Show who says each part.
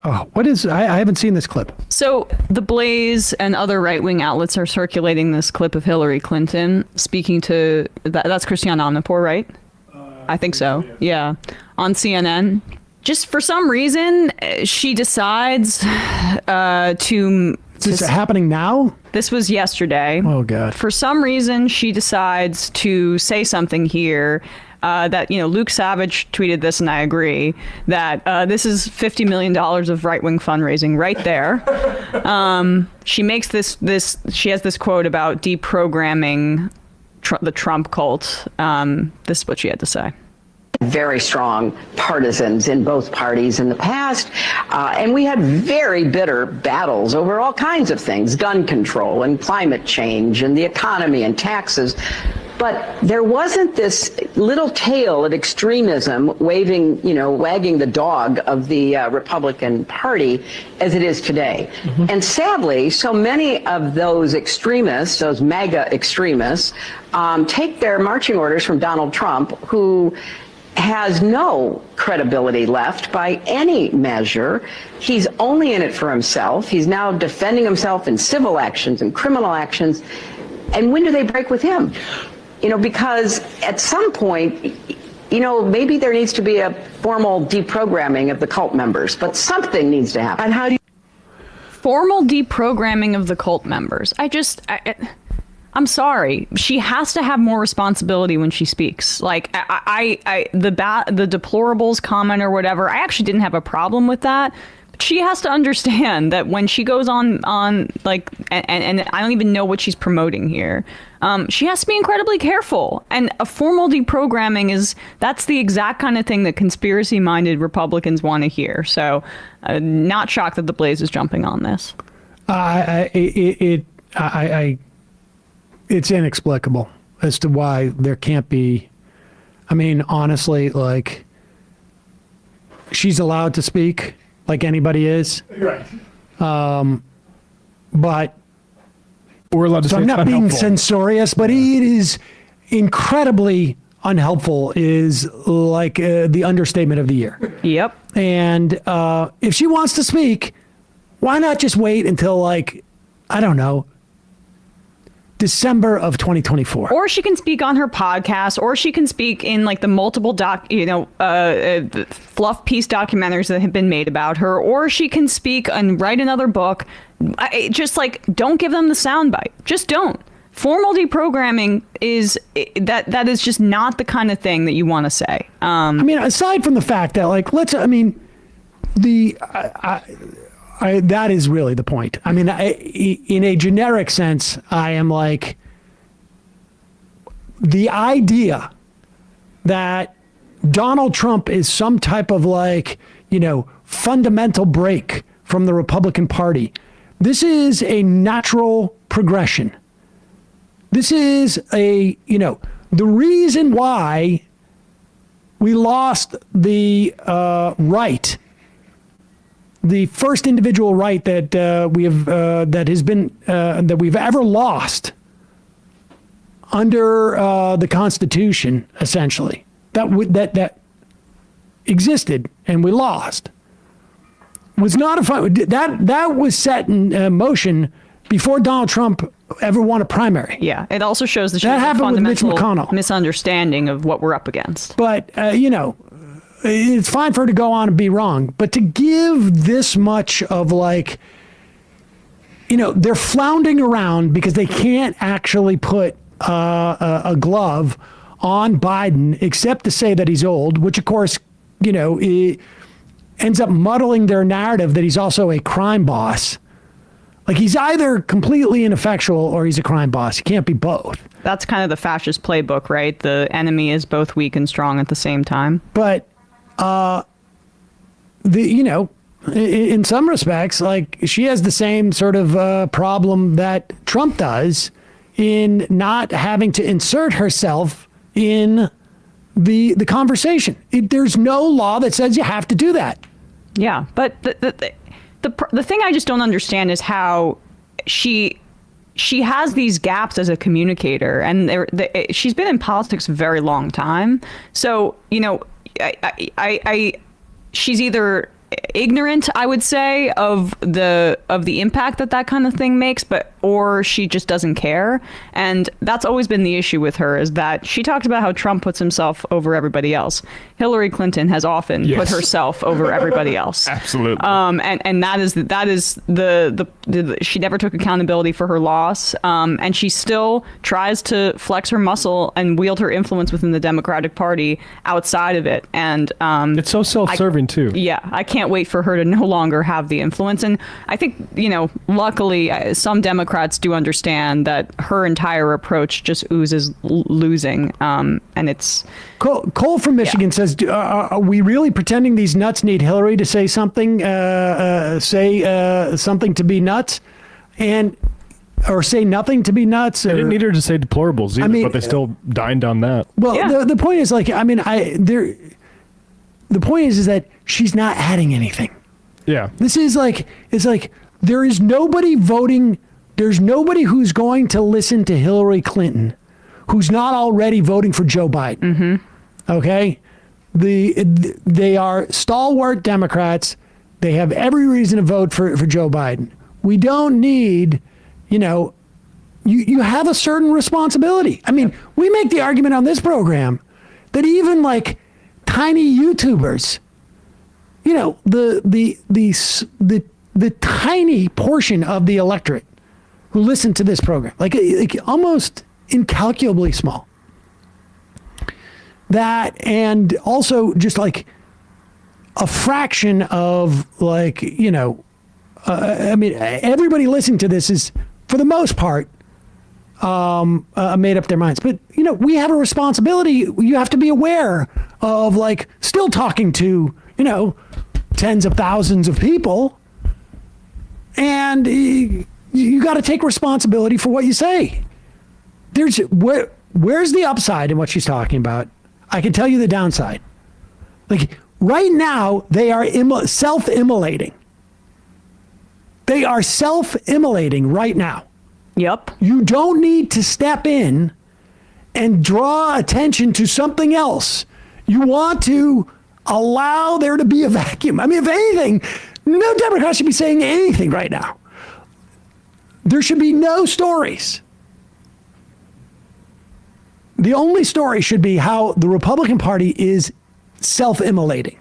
Speaker 1: Oh, what is, I haven't seen this clip.
Speaker 2: So The Blaze and other right-wing outlets are circulating this clip of Hillary Clinton speaking to, that's Christiane Amanpour, right? I think so. Yeah. On CNN. Just for some reason, she decides to...
Speaker 1: Is this happening now?
Speaker 2: This was yesterday.
Speaker 1: Oh, God.
Speaker 2: For some reason, she decides to say something here that, Luke Savage tweeted this, and I agree, that this is $50 million of right-wing fundraising right there. She makes she has this quote about deprogramming the Trump cult. This is what she had to say.
Speaker 3: Very strong partisans in both parties in the past, and we had very bitter battles over all kinds of things, gun control and climate change and the economy and taxes. But there wasn't this little tail of extremism wagging the dog of the Republican Party as it is today. Mm-hmm. And sadly, so many of those extremists, those MAGA extremists, take their marching orders from Donald Trump, who has no credibility left by any measure. He's only in it for himself. He's now defending himself in civil actions and criminal actions. And when do they break with him? Because at some point, maybe there needs to be a formal deprogramming of the cult members, but something needs to happen. And how do you...
Speaker 2: Formal deprogramming of the cult members. I'm sorry. She has to have more responsibility when she speaks. Like the deplorables comment or whatever, I actually didn't have a problem with that. But she has to understand that when she goes on like, and I don't even know what she's promoting here. She has to be incredibly careful. And a formal deprogramming that's the exact kind of thing that conspiracy-minded Republicans want to hear. So, not shocked that the Blaze is jumping on this.
Speaker 1: It's inexplicable as to why there can't be. I mean, honestly, like, she's allowed to speak like anybody is. Right. But
Speaker 4: we're allowed to say
Speaker 1: I'm not being censorious, but it is incredibly unhelpful is like the understatement of the year.
Speaker 2: Yep.
Speaker 1: And if she wants to speak, why not just wait until, like, I don't know, December of 2024.
Speaker 2: Or she can speak on her podcast, or she can speak in like the multiple fluff piece documentaries that have been made about her, or she can speak and write another book. Just like, don't give them the soundbite. Just don't. Formal deprogramming is that is just not the kind of thing that you want to say.
Speaker 1: I mean, aside from the fact that, like, that is really the point. I mean, in a generic sense, I am like, the idea that Donald Trump is some type of, like, fundamental break from the Republican Party. This is a natural progression. This is the reason why we lost the right. The first individual right that that we've ever lost under the Constitution, essentially, that existed and we lost, was not that was set in motion before Donald Trump ever won a primary.
Speaker 2: Yeah, it also shows that
Speaker 1: happened with Mitch McConnell.
Speaker 2: Misunderstanding of what we're up against.
Speaker 1: But it's fine for her to go on and be wrong, but to give this much of, like, they're floundering around because they can't actually put a glove on Biden except to say that he's old, which of course, it ends up muddling their narrative that he's also a crime boss. Like, he's either completely ineffectual or he's a crime boss. He can't be both.
Speaker 2: That's kind of the fascist playbook, right? The enemy is both weak and strong at the same time.
Speaker 1: But in some respects, like, she has the same sort of problem that Trump does in not having to insert herself in the conversation. There's no law that says you have to do that.
Speaker 2: Yeah, but the thing I just don't understand is how she has these gaps as a communicator, and she's been in politics a very long time. So, she's either ignorant, I would say, of the impact that kind of thing makes, or she just doesn't care. And that's always been the issue with her, is that she talked about how Trump puts himself over everybody else. Hillary Clinton has often put herself over everybody else.
Speaker 4: Absolutely.
Speaker 2: And that is the she never took accountability for her loss. And she still tries to flex her muscle and wield her influence within the Democratic Party outside of it. And
Speaker 4: it's so self-serving too.
Speaker 2: Yeah, I can't wait for her to no longer have the influence. And I think, luckily, some Democrats do understand that her entire approach just oozes losing. And it's...
Speaker 1: Cole from Michigan says, are we really pretending these nuts need Hillary to say something, something to be nuts? Or say nothing to be nuts?
Speaker 4: They didn't need her to say deplorables either, but they still dined on that.
Speaker 1: Well, the point is, the point is that she's not adding anything.
Speaker 4: Yeah.
Speaker 1: This is it's like there is nobody voting. There's nobody who's going to listen to Hillary Clinton who's not already voting for Joe Biden.
Speaker 2: Mm-hmm.
Speaker 1: Okay? They are stalwart Democrats. They have every reason to vote for Joe Biden. We don't need, you have a certain responsibility. I mean, we make the argument on this program that even tiny YouTubers, the tiny portion of the electorate who listen to this program, like almost incalculably small. That, and also just a fraction of everybody listening to this is, for the most part, made up their minds. But, we have a responsibility. You have to be aware of still talking to, tens of thousands of people. And you got to take responsibility for what you say. Where's the upside in what she's talking about? I can tell you the downside. Right now, they are self-immolating. They are self-immolating right now.
Speaker 2: Yep.
Speaker 1: You don't need to step in and draw attention to something else. You want to allow there to be a vacuum. I mean, if anything, no Democrat should be saying anything right now. There should be no stories. The only story should be how the Republican Party is self-immolating.